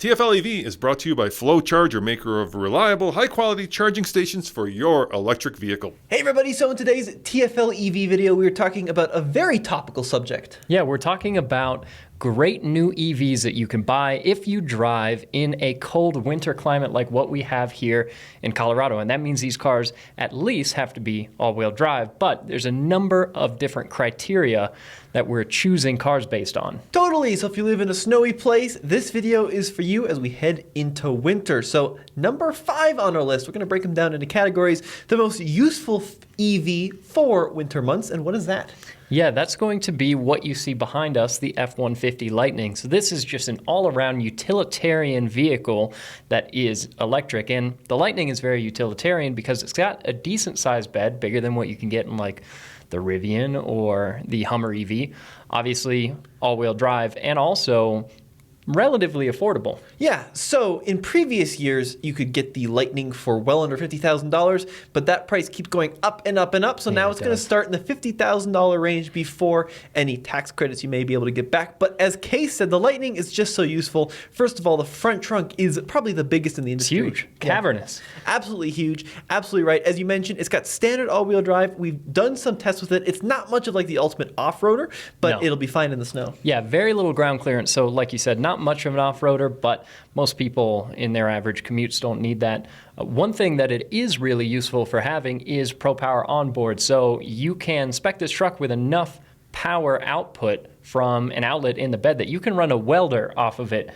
TFL EV is brought to you by Flow Charger, maker of reliable, high-quality charging stations for your electric vehicle. Hey everybody, so in today's TFL EV video, we are talking about a very topical subject. Yeah, we're talking about great new EVs that you can buy if you drive in a cold winter climate like what we have here in Colorado. And that means these cars at least have to be all-wheel drive, but there's a number of different criteria that we're choosing cars based on. Totally, so if you live in a snowy place, this video is for you as we head into winter. So number 5 on our list, we're gonna break them down into categories. The most useful EV for winter months, and what is that? Yeah, that's going to be what you see behind us, the F-150 Lightning. So this is just an all-around utilitarian vehicle that is electric. And the Lightning is very utilitarian because it's got a decent-sized bed, bigger than what you can get in like the Rivian or the Hummer EV. Obviously, all-wheel drive, and also relatively affordable. Yeah, so in previous years, you could get the Lightning for well under $50,000, but that price keeps going up and up and up. So now it's going to start in the $50,000 range before any tax credits you may be able to get back. But as Case said, the Lightning is just so useful. First of all, the front trunk is probably the biggest in the industry. It's huge, cavernous. Yeah. Absolutely huge, absolutely right. As you mentioned, it's got standard all-wheel drive. We've done some tests with it. It's not much of like the ultimate off-roader, but it'll be fine in the snow. Yeah, very little ground clearance. So like you said, not much of an off-roader, but most people in their average commutes don't need that. One thing that it is really useful for having is Pro Power onboard. So you can spec this truck with enough power output from an outlet in the bed that you can run a welder off of it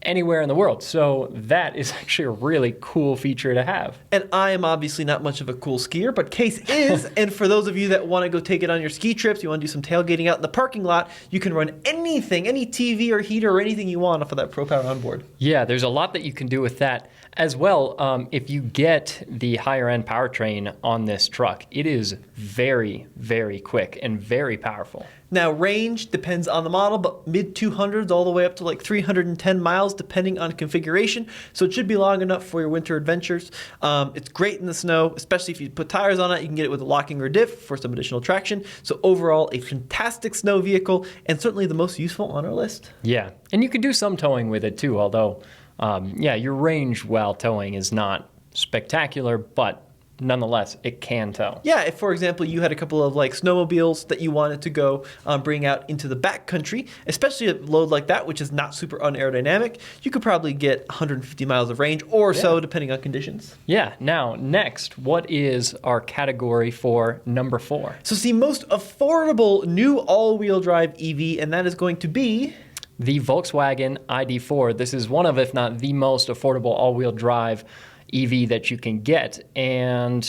anywhere in the world. So that is actually a really cool feature to have. And I am obviously not much of a cool skier, but Case is. And for those of you that want to go take it on your ski trips, you want to do some tailgating out in the parking lot, you can run anything, any TV or heater or anything you want off of that Pro Power onboard. Yeah, there's a lot that you can do with that as well. If you get the higher end powertrain on this truck, it is very, very quick and very powerful. Now, range depends on the model, but mid-200s all the way up to like 310 miles, depending on configuration. So it should be long enough for your winter adventures. It's great in the snow, especially if you put tires on it. You can get it with a locking rear diff for some additional traction. So overall, a fantastic snow vehicle, and certainly the most useful on our list. Yeah, and you can do some towing with it too, although, yeah, your range while towing is not spectacular, but nonetheless, it can tow. Yeah, if, for example, you had a couple of like snowmobiles that you wanted to go bring out into the backcountry, especially a load like that, which is not super unaerodynamic, you could probably get 150 miles of range or so, depending on conditions. Yeah, now, next, what is our category for number 4? So it's the most affordable new all-wheel drive EV, and that is going to be the Volkswagen ID4. This is one of, if not the most affordable all-wheel drive EV that you can get, and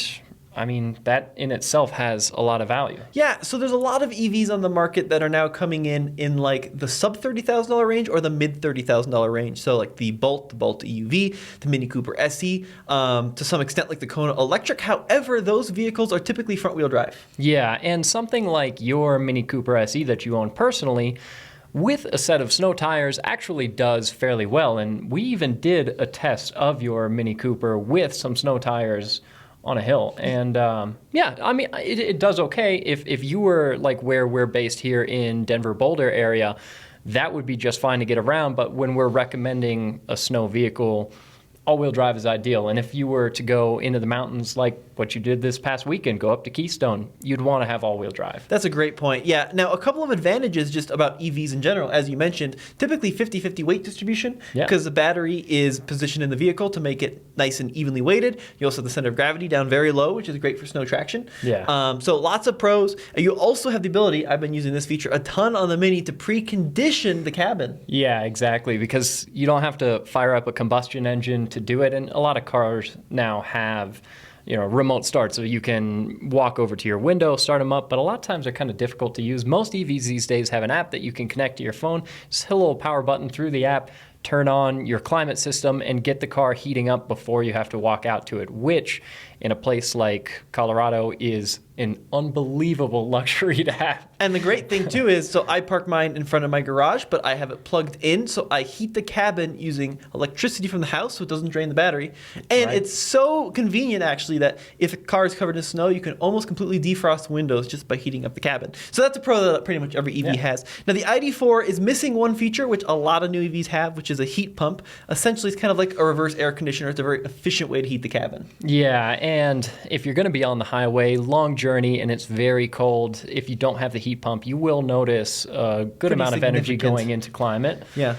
I mean, that in itself has a lot of value. Yeah, so there's a lot of EVs on the market that are now coming in like the sub $30,000 range or the mid $30,000 range. So like the Bolt EUV, the Mini Cooper SE, to some extent like the Kona Electric. However, those vehicles are typically front wheel drive. Yeah, and something like your Mini Cooper SE that you own personally, with a set of snow tires, actually does fairly well. And we even did a test of your Mini Cooper with some snow tires on a hill. And yeah, I mean, it does okay. If you were like where we're based here in Denver, Boulder area, that would be just fine to get around. But when we're recommending a snow vehicle, all-wheel drive is ideal. And if you were to go into the mountains like what you did this past weekend, go up to Keystone, you'd want to have all-wheel drive. That's a great point. Yeah. Now, a couple of advantages just about EVs in general, as you mentioned, typically 50-50 weight distribution because the battery is positioned in the vehicle to make it nice and evenly weighted. You also have the center of gravity down very low, which is great for snow traction. Yeah. So lots of pros. You also have the ability, I've been using this feature a ton on the Mini, to precondition the cabin. Yeah, exactly, because you don't have to fire up a combustion engine to do it, and a lot of cars now have remote start, so you can walk over to your window, start them up, but a lot of times they're kind of difficult to use. Most EVs these days have an app that you can connect to your phone, just hit a little power button through the app, turn on your climate system, and get the car heating up before you have to walk out to it, which in a place like Colorado is an unbelievable luxury to have. And the great thing too is, so I park mine in front of my garage, but I have it plugged in, so I heat the cabin using electricity from the house, so it doesn't drain the battery. And it's so convenient actually that if a car is covered in snow, you can almost completely defrost windows just by heating up the cabin. So that's a pro that pretty much every EV has. Now the ID4 is missing one feature which a lot of new EVs have, which which is a heat pump. Essentially, it's kind of like a reverse air conditioner. It's a very efficient way to heat the cabin. Yeah, and if you're going to be on the highway, long journey, and it's very cold, if you don't have the heat pump, you will notice a good Pretty amount of energy significant. going into climate. Yeah.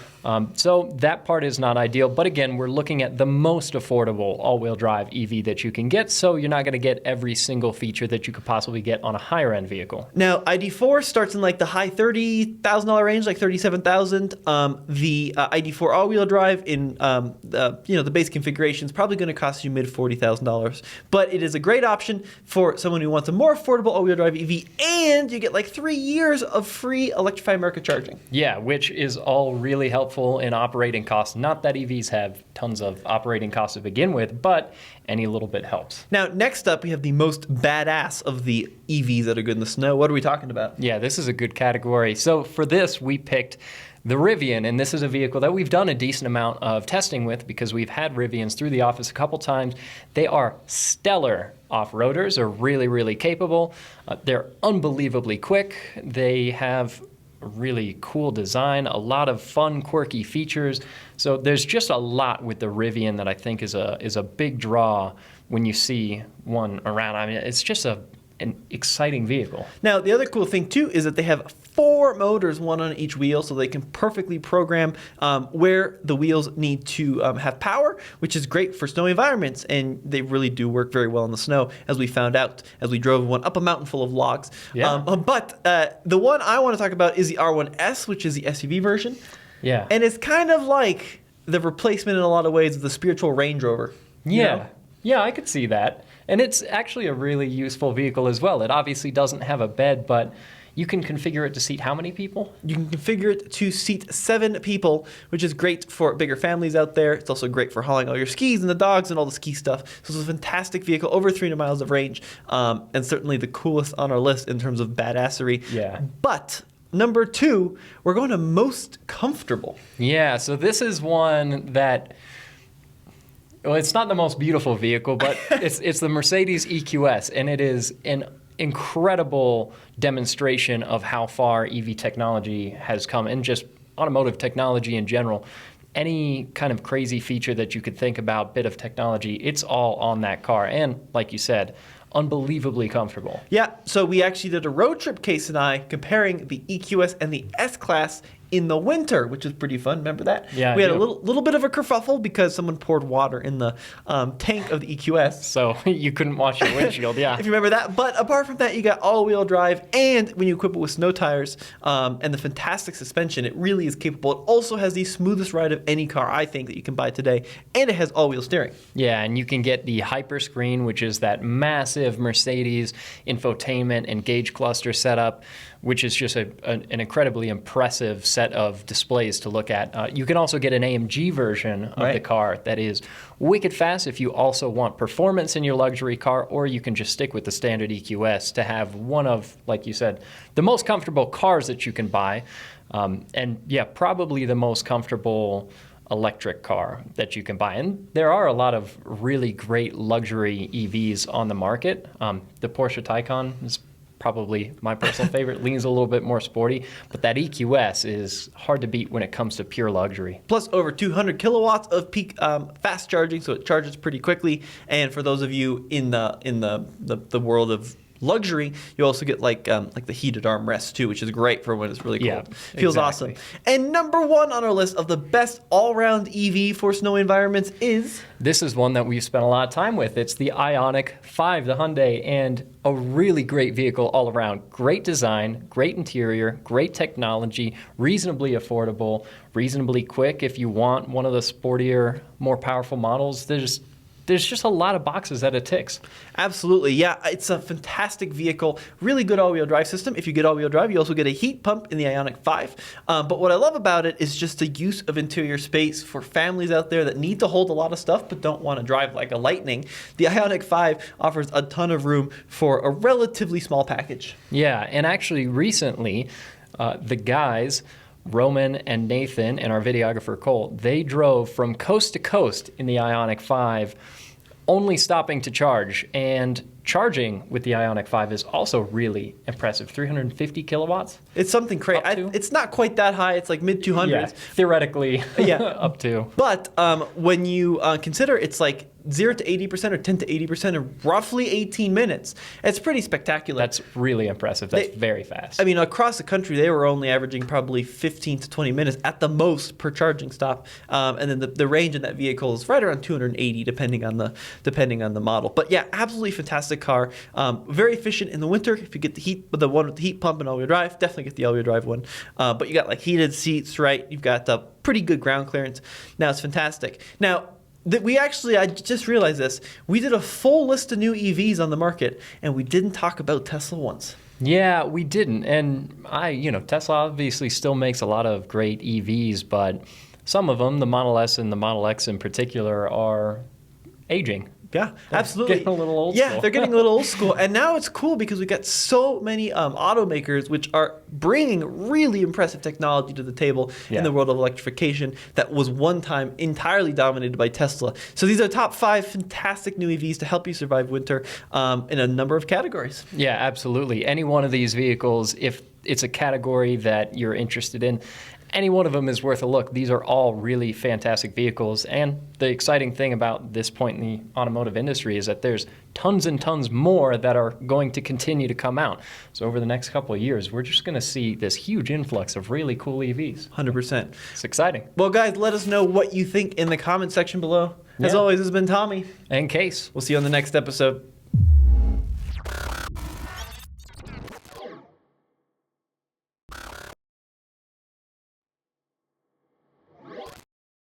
So that part is not ideal. But again, we're looking at the most affordable all-wheel drive EV that you can get, so you're not going to get every single feature that you could possibly get on a higher-end vehicle. Now, ID4 starts in like the high $30,000 range, like $37,000. The ID4 all-wheel drive in the base configuration is probably going to cost you mid $40,000. But it is a great option for someone who wants a more affordable all-wheel drive EV, and you get like 3 years of free Electrify America charging. Yeah, which is all really helpful in operating costs. Not that EVs have tons of operating costs to begin with, but any little bit helps. Now, next up, we have the most badass of the EVs that are good in the snow. What are we talking about? Yeah, this is a good category. So for this, we picked the Rivian, and this is a vehicle that we've done a decent amount of testing with because we've had Rivians through the office a couple times. They are stellar off-roaders, are really, really capable. They're unbelievably quick. They have a really cool design, a lot of fun, quirky features. So there's just a lot with the Rivian that I think is a big draw when you see one around. I mean, it's just an exciting vehicle. Now, the other cool thing, too, is that they have 4 motors, one on each wheel, so they can perfectly program where the wheels need to have power, which is great for snowy environments, and they really do work very well in the snow, as we found out as we drove one up a mountain full of logs. Yeah. But the one I want to talk about is the R1S, which is the SUV version. Yeah. And it's kind of like the replacement in a lot of ways of the spiritual Range Rover. you Yeah. know? Yeah, I could see that. And it's actually a really useful vehicle as well. It obviously doesn't have a bed, but you can configure it to seat how many people? You can configure it to seat 7 people, which is great for bigger families out there. It's also great for hauling all your skis and the dogs and all the ski stuff. So it's a fantastic vehicle, over 300 miles of range, and certainly the coolest on our list in terms of badassery. Yeah. But number 2, we're going to most comfortable. Yeah, so this is one that, well, it's not the most beautiful vehicle, but it's the Mercedes EQS, and it is an incredible demonstration of how far EV technology has come, and just automotive technology in general. Any kind of crazy feature that you could think about, bit of technology, it's all on that car. And like you said, unbelievably comfortable. Yeah, so we actually did a road trip, Case and I, comparing the EQS and the S-Class in the winter, which is pretty fun. Remember that? Yeah, we I had do. a little bit of a kerfuffle because someone poured water in the tank of the EQS. So you couldn't wash your windshield, yeah. If you remember that. But apart from that, you got all-wheel drive, and when you equip it with snow tires and the fantastic suspension, it really is capable. It also has the smoothest ride of any car, I think, that you can buy today, and it has all-wheel steering. Yeah, and you can get the Hyperscreen, which is that massive Mercedes infotainment and gauge cluster setup, which is just an incredibly impressive set of displays to look at. You can also get an AMG version of the Right. car that is wicked fast if you also want performance in your luxury car, or you can just stick with the standard EQS to have one of, like you said, the most comfortable cars that you can buy. And yeah, probably the most comfortable electric car that you can buy. And there are a lot of really great luxury EVs on the market. The Porsche Taycan is probably my personal favorite, leans a little bit more sporty, but that EQS is hard to beat when it comes to pure luxury. Plus over 200 kilowatts of peak fast charging, so it charges pretty quickly. And for those of you in the world of luxury, you also get like the heated armrest too, which is great for when it's really cold. Yeah, Feels exactly. awesome. And number 1 on our list of the best all-round EV for snowy environments is... This is one that we've spent a lot of time with. It's the Ioniq 5, the Hyundai, and a really great vehicle all around. Great design, great interior, great technology, reasonably affordable, reasonably quick. If you want one of the sportier, more powerful models, there's just a lot of boxes that it ticks. Absolutely, yeah. It's a fantastic vehicle. Really good all-wheel drive system. If you get all-wheel drive, you also get a heat pump in the Ioniq 5. But what I love about it is just the use of interior space for families out there that need to hold a lot of stuff but don't want to drive like a Lightning. The Ioniq 5 offers a ton of room for a relatively small package. Yeah, and actually recently, the guys, Roman and Nathan, and our videographer Cole, they drove from coast to coast in the Ioniq 5, only stopping to charge. And charging with the Ioniq 5 is also really impressive. 350 kilowatts? It's something crazy. Up to? It's not quite that high. It's like mid 200s. Yeah, theoretically, Yeah. up to. But when you consider it's like 0 to 80% or 10 to 80% in roughly 18 minutes, it's pretty spectacular. That's really impressive. That's very fast. I mean, across the country, they were only averaging probably 15 to 20 minutes at the most per charging stop, and then the range in that vehicle is right around 280, depending on the model. But yeah, absolutely fantastic car. Very efficient in the winter. If you get the one with the heat pump and all-wheel drive, definitely get the all-wheel drive one. But you got like heated seats, right? You've got pretty good ground clearance. Now it's fantastic. Now, I just realized this. We did a full list of new EVs on the market, and we didn't talk about Tesla once. Yeah, we didn't. And Tesla obviously still makes a lot of great EVs, but some of them, the Model S and the Model X in particular, are aging. Yeah, absolutely. Getting a little old Yeah, school. they're getting a little old school. And now it's cool because we got so many automakers which are bringing really impressive technology to the table in the world of electrification that was one time entirely dominated by Tesla. So these are top 5 fantastic new EVs to help you survive winter in a number of categories. Yeah, absolutely. Any one of these vehicles, if it's a category that you're interested in, any one of them is worth a look. These are all really fantastic vehicles. And the exciting thing about this point in the automotive industry is that there's tons and tons more that are going to continue to come out. So over the next couple of years, we're just going to see this huge influx of really cool EVs. 100%. It's exciting. Well, guys, let us know what you think in the comment section below. As Yeah. always, this has been Tommy. And Case. We'll see you on the next episode.